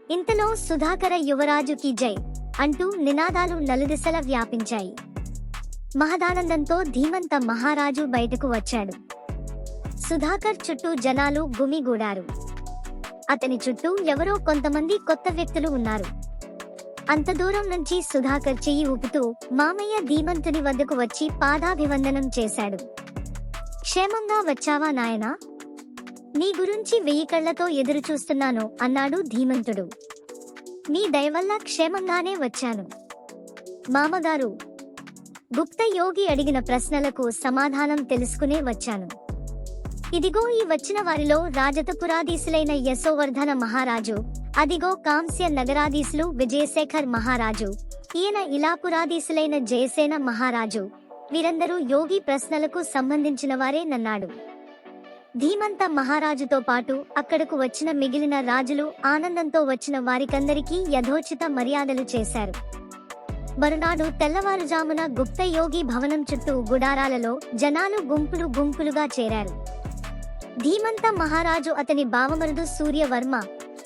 ఇంతలో సుధాకర యువరాజుకి జై అంటూ నినాదాలు నలుదిశలా వ్యాపించాయి. మహదానందంతో ధీమంత మహారాజు బయటకు వచ్చాడు. సుధాకర్ చుట్టూ జనాలు గుమిగూడారు. అతని చుట్టూ ఎవరో కొంతమంది కొత్త వ్యక్తులు ఉన్నారు. అంత దూరం నుంచి సుధాకర్ చెయ్యి ఊపుతూ మామయ్య ధీమంతుని వద్దకు వచ్చి పాదాభివందనం చేశాడు. క్షేమంగా వచ్చావా నాయనా? నీ గురించి 1000 కళ్లతో ఎదురు చూస్తున్నాను అన్నాడు ధీమంతుడు. నీ దయవల్ల క్షేమంగానే వచ్చాను మామగారు. గుప్త యోగి అడిగిన ప్రశ్నలకు సమాధానం తెలుసుకునే వచ్చాను. ఇదిగో ఈ వచ్చిన వారిలో రాజతపురాధీశులైన యశోవర్ధన మహారాజు, అదిగో కాంస్య నగరాధీశులు విజయశేఖర్ మహారాజు, ఈయన ఇలాపురాధీశులైన జయసేన మహారాజు. వీరందరూ యోగి ప్రశ్నలకు సంబంధించిన వారే నన్నాడు. ధీమంత మహారాజుతో పాటు అక్కడకు వచ్చిన మిగిలిన రాజులు ఆనందంతో వచ్చిన వారికందరికీ యథోచిత మర్యాదలు చేశారు. మరునాడు తెల్లవారుజామున గుప్త యోగి భవనం చుట్టూ గుడారాలలో జనాలు గుంపులు గుంపులుగా చేరారు. ధీమంత మహారాజు, అతని బావమరుదు సూర్యవర్మ,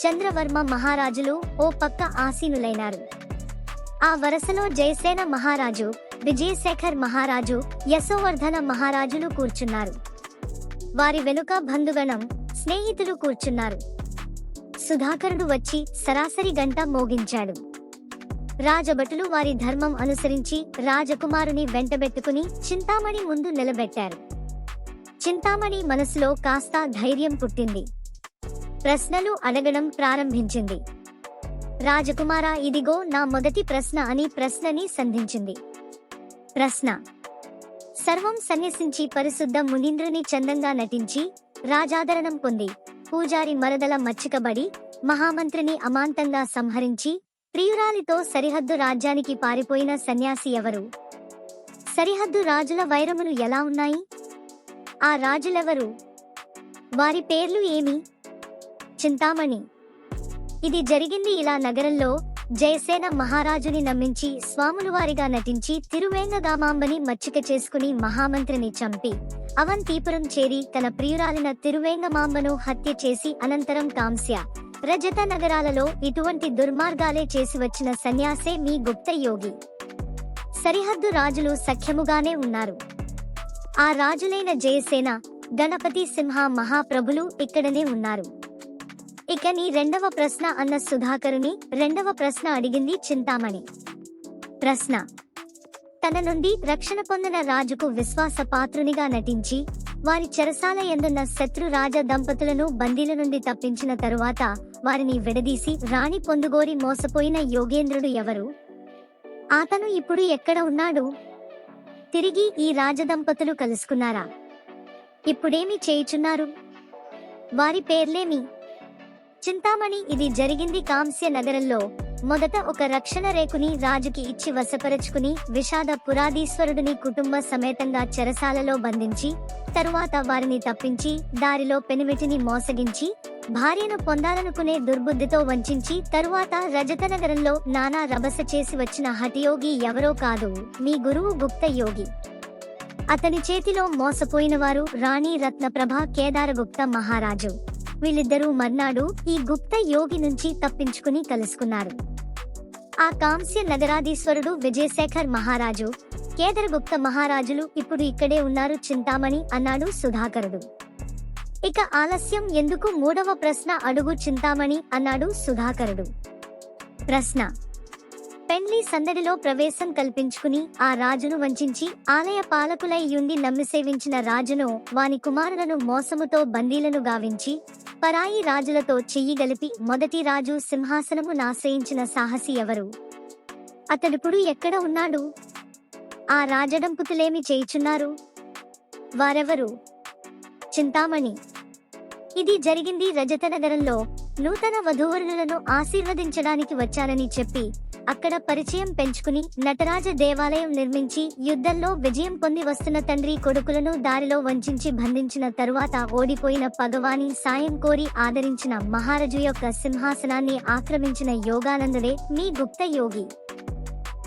చంద్రవర్మ మహారాజులు ఓ పక్క ఆసీనులైనారు. ఆ వరసలో జయసేన మహారాజు, విజయశేఖర్ మహారాజు, యశోవర్ధన మహారాజులు కూర్చున్నారు. వారి వెనుక బంధుగణం, స్నేహితులు కూర్చున్నారు. సుధాకరుడు వచ్చి సరాసరి గంట మోగించాడు. రాజభటులు వారి ధర్మం అనుసరించి రాజకుమారుని వెంటబెట్టుకుని చింతామణి ముందు నిలబెట్టారు. చింతామణి మనసులో కాస్త ధైర్యం పుట్టింది. ప్రశ్నలు అడగడం ప్రారంభించింది. రాజకుమారా, ఇదిగో నా మొదటి ప్రశ్న అని ప్రశ్నని సంధించింది. ప్రశ్న: సర్వం సన్యసించి పరిశుద్ధ మునీంద్రుని చందంగా నటించి రాజాదరణం పొంది పూజారి మరదల మచ్చికబడి మహామంత్రిని అమాంతంగా సంహరించి ప్రియురాలితో సరిహద్దు రాజ్యానికి పారిపోయిన సన్యాసి ఎవరు? సరిహద్దు రాజుల వైరములు ఎలా ఉన్నాయి? ఆ రాజులెవరు? వారి పేర్లు ఏమి? చింతామణి: ఇది జరిగింది ఇలా. నగరంలో జయసేన మహారాజుని నమ్మించి స్వాములువారిగా నటించి తిరువేంగగామాంబని మచ్చిక చేసుకుని మహామంత్రిని చంపి అవంతిపురం చేరి తన ప్రియురాలిన తిరువేంగమాంబను హత్య చేసి అనంతరం కాంస్య, రజత నగరాలలో ఇటువంటి దుర్మార్గాలే చేసి వచ్చిన సన్యాసే మీ గుప్త యోగి. సరిహద్దు రాజులు సఖ్యముగానే ఉన్నారు. ఆ రాజులైన జయసేన, గణపతి సింహ మహాప్రభులు ఇక్కడనే ఉన్నారు. ఇక నీ రెండవ ప్రశ్న అన్న సుధాకరుని రెండవ ప్రశ్న అడిగింది చింతామణి. ప్రశ్న: తన నుండి రక్షణ పొందిన రాజుకు విశ్వాస పాత్రునిగా నటించి వారి చెరసాల యందున్న శత్రు రాజ దంపతులను బందీల నుండి తప్పించిన తరువాత వారిని విడదీసి రాణి పొందుగోరి మోసపోయిన యోగేంద్రుడు ఎవరు? అతను ఇప్పుడు ఎక్కడ ఉన్నాడు? తిరిగి ఈ రాజదంపతులు కలుసుకున్నారా? ఇప్పుడేమి చేయుచున్నారు? వారి పేర్లేమి? చింతామణి: ఇది జరిగింది కాంస్య నగరంలో. మొదట ఒక రక్షణ రేకుని రాజుకి ఇచ్చి వశపరచుకుని విషాద పురాధీశ్వరుడిని కుటుంబ సమేతంగా చెరసాలలో బంధించి తరువాత వారిని తప్పించి దారిలో పెనిమిటిని మోసగించి భార్యను పొందాలనుకునే దుర్బుద్ధితో వంచించి తరువాత రజత నగరంలో నానా రభస చేసి వచ్చిన హఠయోగి ఎవరో కాదు, మీ గురువు గుప్త యోగి. అతని చేతిలో మోసపోయినవారు రాణి రత్నప్రభ, కేదారగుప్త మహారాజు. వీళ్ళిద్దరూ మర్నాడు ఈ గుప్త యోగి నుంచి తప్పించుకుని కలుసుకున్నారు. ఆ కాంస్య నగరాధీశ్వరుడు విజయశేఖర్ మహారాజు, కేదారగుప్త మహారాజులు ఇప్పుడు ఇక్కడే ఉన్నారు చింతామణి అన్నాడు సుధాకరుడు. ఇక ఆలస్యం ఎందుకు? మూడవ ప్రశ్న అడుగు చింతామణి అన్నాడు సుధాకరుడు. ప్రశ్న: పెండ్లి సందడిలో ప్రవేశం కల్పించుకుని ఆ రాజును వంచించి ఆలయ పాలకులై యుండి నమ్మి సేవించిన రాజును వాని కుమారులను మోసముతో బందీలను గావించి పరాయి రాజులతో చెయ్యి గలిపి మొదటి రాజు సింహాసనము నాశ్రయించిన సాహసి ఎవరు? అతడిప్పుడు ఎక్కడ ఉన్నాడు? ఆ రాజదంపతులేమి చేయుచున్నారు? వారెవరు? చింతామణి: ఇది జరిగింది రజత నగరంలో. నూతన వధూవరులను ఆశీర్వదించడానికి వచ్చానని చెప్పి అక్కడ పరిచయం పెంచుకుని నటరాజ దేవాలయం నిర్మించి యుద్ధంలో విజయం పొంది వస్తున్న తండ్రి కొడుకులను దారిలో వంచించి బంధించిన తరువాత ఓడిపోయిన పగవాని సాయం కోరి ఆదరించిన మహారాజు యొక్క సింహాసనాన్ని ఆక్రమించిన యోగానందుడే మీ గుప్త యోగి.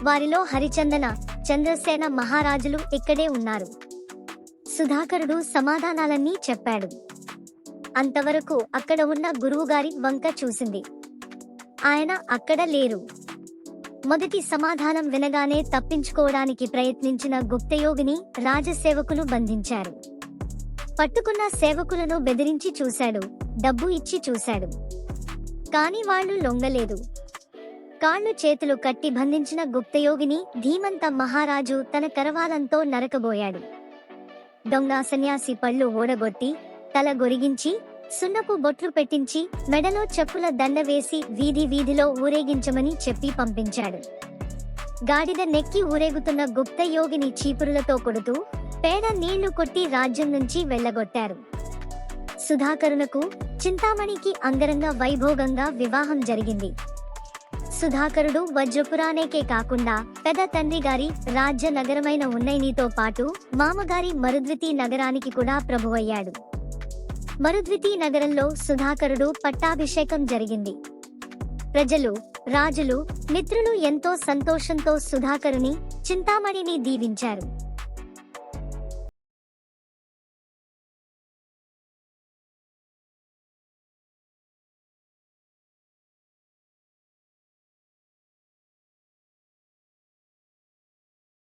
వారిలో హరిచందన, చంద్రసేన మహారాజులు ఇక్కడే ఉన్నారు. సుధాకరుడు సమాధానాలన్నీ చెప్పాడు. అంతవరకు అక్కడ ఉన్న గురువుగారి వంక చూసింది. ఆయన అక్కడ లేరు. మొదటి సమాధానం వినగానే తప్పించుకోవడానికి ప్రయత్నించిన గుప్తయోగిని రాజసేవకులు బంధించారు. పట్టుకున్న సేవకులను బెదిరించి చూశాడు, డబ్బు ఇచ్చి చూశాడు. కాని వాళ్ళు లొంగలేదు. కాళ్ళు చేతులు కట్టి బంధించిన గుప్తయోగిని ధీమంత మహారాజు తన కరవాలంతో నరకబోయాడు. దొంగ సన్యాసి పళ్ళు ఓడగొట్టి, తల గొరిగించి, సున్నపు బొట్లు పెట్టించి, మెడలో చెప్పుల దండ వేసి వీధి వీధిలో ఊరేగించమని చెప్పి పంపించాడు. గాడిద నెక్కి ఊరేగుతున్న గుప్తయోగిని చీపురులతో కొడుతూ, పేడ నీళ్లు కొట్టి రాజ్యం నుంచి వెళ్ళగొట్టారు. సుధాకరునకు, చింతామణికి అంగరంగ వైభోగంగా వివాహం జరిగింది. సుధాకరుడు వజ్రపురానేకే కాకుండా పెద్ద తండ్రి గారి రాజ్య నగరమైన ఉన్నైనితో పాటు మామగారి మరుద్వితి నగరానికి కూడా ప్రభువయ్యాడు. మరుద్వితి నగరంలో సుధాకరుడు పట్టాభిషేకం జరిగింది. ప్రజలు, రాజులు, మిత్రులు ఎంతో సంతోషంతో సుధాకరుని, చింతామణిని దీవించారు.